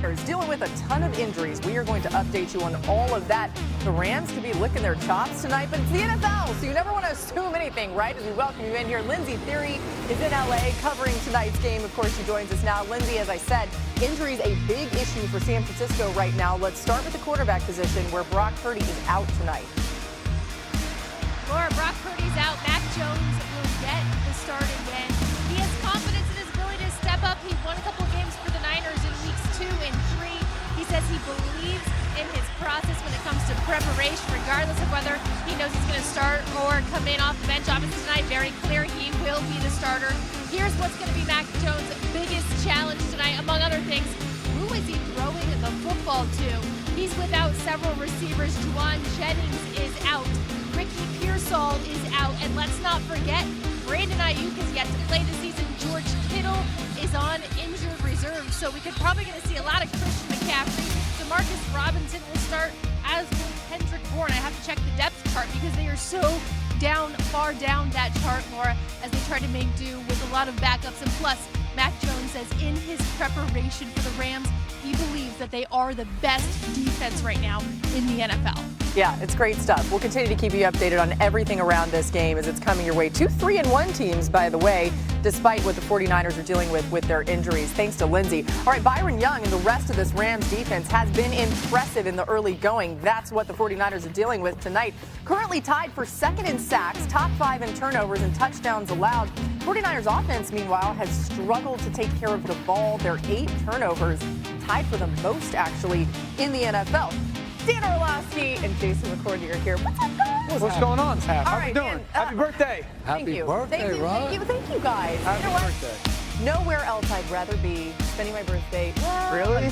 Dealing with a ton of injuries. We are going to update you on all of that. The Rams could be licking their chops tonight, but it's the NFL, so you never want to assume anything, right? As we welcome you in here, Lindsay Theory is in LA covering tonight's game. Of course, she joins us now. Lindsay, as I said, injuries a big issue for San Francisco right now. Let's start with the quarterback position where Brock Purdy is out tonight. Laura, Brock Purdy's out. Mac Jones will get the start again. He has confidence in his ability to step up. He won a couple of games for the Niners in weeks 2 and 3. He says he believes in his process when it comes to preparation, regardless of whether he knows he's going to start or come in off the bench. Obviously tonight, very clear he will be the starter. Here's what's going to be Mac Jones' biggest challenge tonight, among other things. Who is he throwing the football to? He's without several receivers. Juwan Jennings is out. Ricky Pearsall is out. And let's not forget, Brandon Ayuk is yet to play this season. George Kittle is on injured reserve. So we could probably going to see a lot of Christian McCaffrey. Demarcus Robinson will start, as will Kendrick Bourne. I have to check the depth chart because they are so far down that chart, Laura, as they try to make do with a lot of backups. And plus, Mac Jones says in his preparation for the Rams, he believes that they are the best defense right now in the NFL. Yeah, it's great stuff. We'll continue to keep you updated on everything around this game as it's coming your way. 2 3-1 teams, by the way, despite what the 49ers are dealing with their injuries. Thanks to Lindsay. All right, Byron Young and the rest of this Rams defense has been impressive in the early going. That's what the 49ers are dealing with tonight. Currently tied for second in sacks, top 5 in turnovers and touchdowns allowed. 49ers offense, meanwhile, has struggled to take care of the ball. Their 8 turnovers, tied for the most, actually, in the NFL. Dan Orlovsky and Jason McCourty are here. What's up, guys? What's going on? How are you doing? Dan, Happy birthday. Happy birthday, Rob. Thank you, guys. Happy birthday. Nowhere else I'd rather be spending my birthday. Really?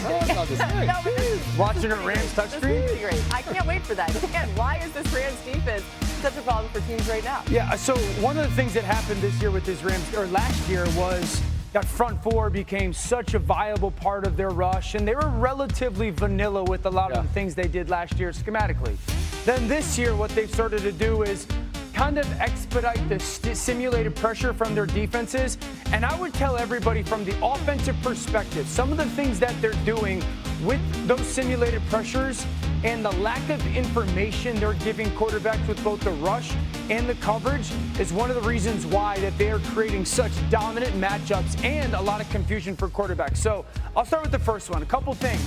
Watching a Rams touchscreen? This is great. I can't wait for that. Dan, why is this Rams defense such a problem for teams right now? Yeah, so one of the things that happened this year with this Rams, or last year, was that front four became such a viable part of their rush, and they were relatively vanilla with a lot of the things they did last year schematically. Then this year, what they've started to do is kind of expedite the simulated pressure from their defenses. And I would tell everybody from the offensive perspective, some of the things that they're doing with those simulated pressures and the lack of information they're giving quarterbacks with both the rush and the coverage is one of the reasons why that they are creating such dominant matchups and a lot of confusion for quarterbacks. So I'll start with the first one. A couple things.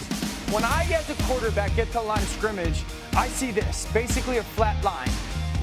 When I, as a quarterback, get to the line of scrimmage, I see this, basically a flat line.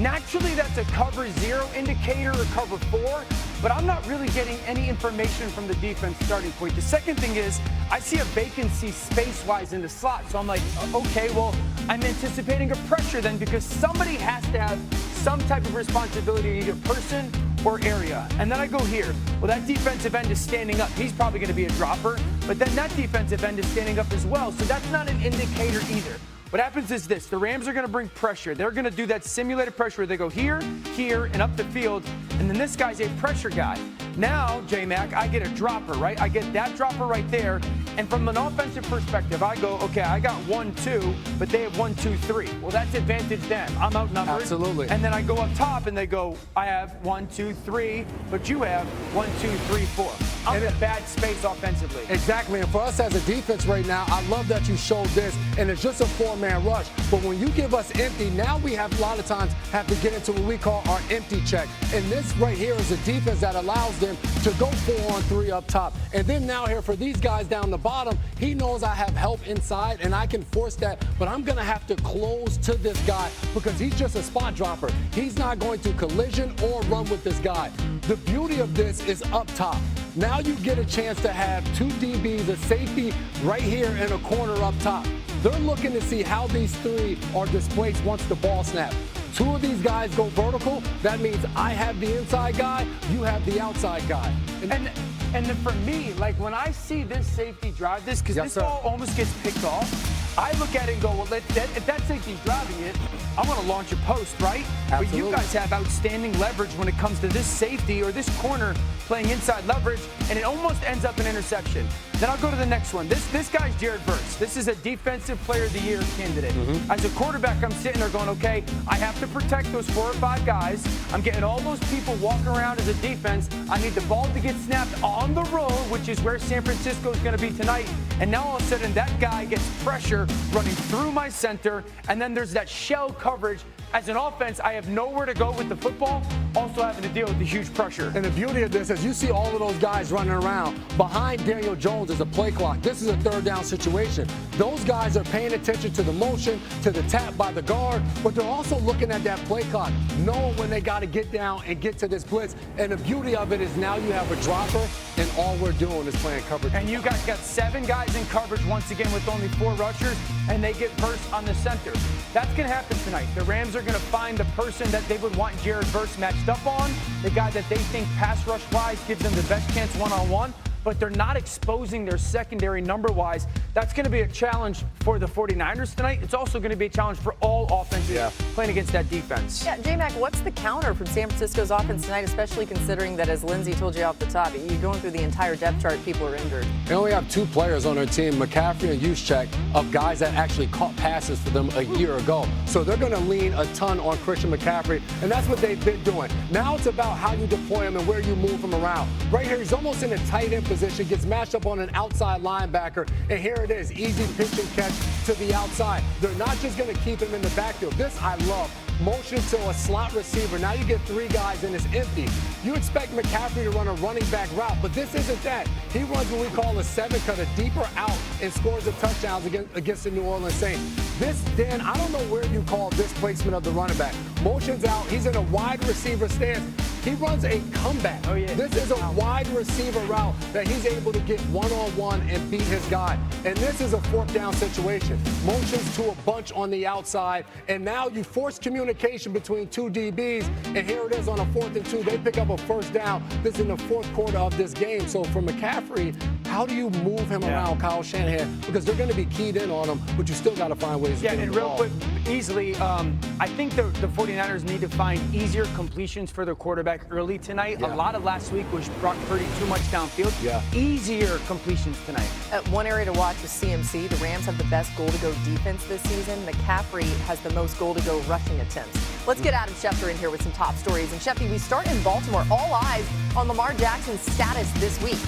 Naturally, that's a cover 0 indicator or cover 4, but I'm not really getting any information from the defense starting point. The second thing is I see a vacancy space-wise in the slot. So I'm like, okay, well, I'm anticipating a pressure then because somebody has to have some type of responsibility, either person or area. And then I go here. Well, that defensive end is standing up. He's probably going to be a dropper, but then that defensive end is standing up as well. So that's not an indicator either. What happens is this. The Rams are going to bring pressure. They're going to do that simulated pressure where they go here, here, and up the field. And then this guy's a pressure guy. Now, J-Mac, I get a dropper, right? I get that dropper right there. And from an offensive perspective, I go, okay, I got 1, 2, but they have 1, 2, 3. Well, that's advantage them. I'm outnumbered. Absolutely. And then I go up top and they go, I have 1, 2, 3, but you have 1, 2, 3, 4. I'm in a bad space offensively. Exactly. And for us as a defense right now, I love that you showed this, and it's just a 4-man rush. But when you give us empty, now we have a lot of times have to get into what we call our empty check. And this right here is a defense that allows them to go 4-on-3 up top. And then now here for these guys down the bottom, he knows I have help inside and I can force that, but I'm going to have to close to this guy because he's just a spot dropper. He's not going to collision or run with this guy. The beauty of this is up top. Now you get a chance to have 2 DBs, a safety right here and a corner up top. They're looking to see how these 3 are displaced once the ball snaps. 2 of these guys go vertical. That means I have the inside guy, you have the outside guy. And then for me, like when I see this safety drive this, because this ball almost gets picked off, I look at it and go, well, if that safety's driving it, I want to launch a post, right? Absolutely. But you guys have outstanding leverage when it comes to this safety or this corner playing inside leverage, and it almost ends up an interception. Then I'll go to the next one. This guy's Jared Verse. This is a Defensive Player of the Year candidate. As a quarterback, I'm sitting there going, okay, I have to protect those 4 or 5 guys. I'm getting all those people walking around as a defense. I need the ball to get snapped on the roll, which is where San Francisco is going to be tonight. And now all of a sudden, that guy gets pressure running through my center, and then there's that shell coverage. As an offense, I have nowhere to go with the football, also having to deal with the huge pressure. And the beauty of this is you see all of those guys running around. Behind Daniel Jones is a play clock. This is a 3rd down situation. Those guys are paying attention to the motion, to the tap by the guard, but they're also looking at that play clock, knowing when they got to get down and get to this blitz. And the beauty of it is now you have a dropper, and all we're doing is playing coverage. And you guys got 7 guys in coverage once again with only 4 rushers, and they get Verse on the center. That's going to happen tonight. The Rams are going to find the person that they would want Jared Verse matched up on, the guy that they think pass rush-wise gives them the best chance one-on-one, but they're not exposing their secondary number-wise. That's going to be a challenge for the 49ers tonight. It's also going to be a challenge for all offenses playing against that defense. Yeah, J-Mac, what's the counter from San Francisco's offense tonight, especially considering that, as Lindsay told you off the top, you're going through the entire depth chart, people are injured. They only have 2 players on their team, McCaffrey and Juszczyk, of guys that actually caught passes for them a year ago. So they're going to lean a ton on Christian McCaffrey, and that's what they've been doing. Now it's about how you deploy him and where you move him around. Right here, he's almost in a tight end position, gets matched up on an outside linebacker, and here it is, easy pitch and catch to the outside. They're not just going to keep him in the backfield. This I love. Motion to a slot receiver. Now you get 3 guys and it's empty. You expect McCaffrey to run a running back route, but this isn't that. He runs what we call a 7-cut, a deeper out, and scores the touchdowns against the New Orleans Saints. This, Dan, I don't know where you call this placement of the running back. Motion's out. He's in a wide receiver stance. He runs a comeback. Oh, yeah. This is a wide receiver route that he's able to get one-on-one and beat his guy. And this is a 4th down situation. Motions to a bunch on the outside, and now you force communication between 2 DBs, and here it is on a 4th and 2. They pick up a 1st down. This is in the 4th quarter of this game. So for McCaffrey, how do you move him around Kyle Shanahan? Because they're going to be keyed in on him, but you still got to find ways to get him and real quick, easily, I think the 49ers need to find easier completions for their quarterback early tonight. A lot of last week was Brock Purdy too much downfield. Easier completions tonight. One area to watch is CMC. The Rams have the best goal-to-go defense this season. McCaffrey has the most goal-to-go rushing attempts. Let's get Adam Schefter in here with some top stories. And Shefty, we start in Baltimore. All eyes on Lamar Jackson's status this week.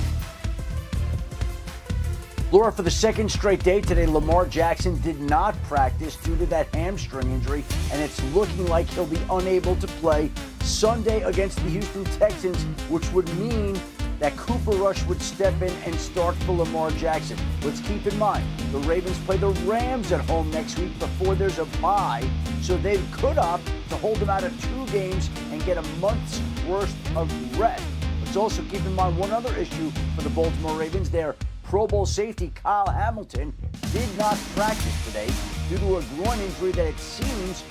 Laura, for the 2nd straight day today, Lamar Jackson did not practice due to that hamstring injury, and it's looking like he'll be unable to play Sunday against the Houston Texans, which would mean that Cooper Rush would step in and start for Lamar Jackson. Let's keep in mind, the Ravens play the Rams at home next week before there's a bye, so they could opt to hold them out of 2 games and get a month's worth of rest. Let's also keep in mind one other issue for the Baltimore Ravens. Their Pro Bowl safety Kyle Hamilton did not practice today due to a groin injury that it seems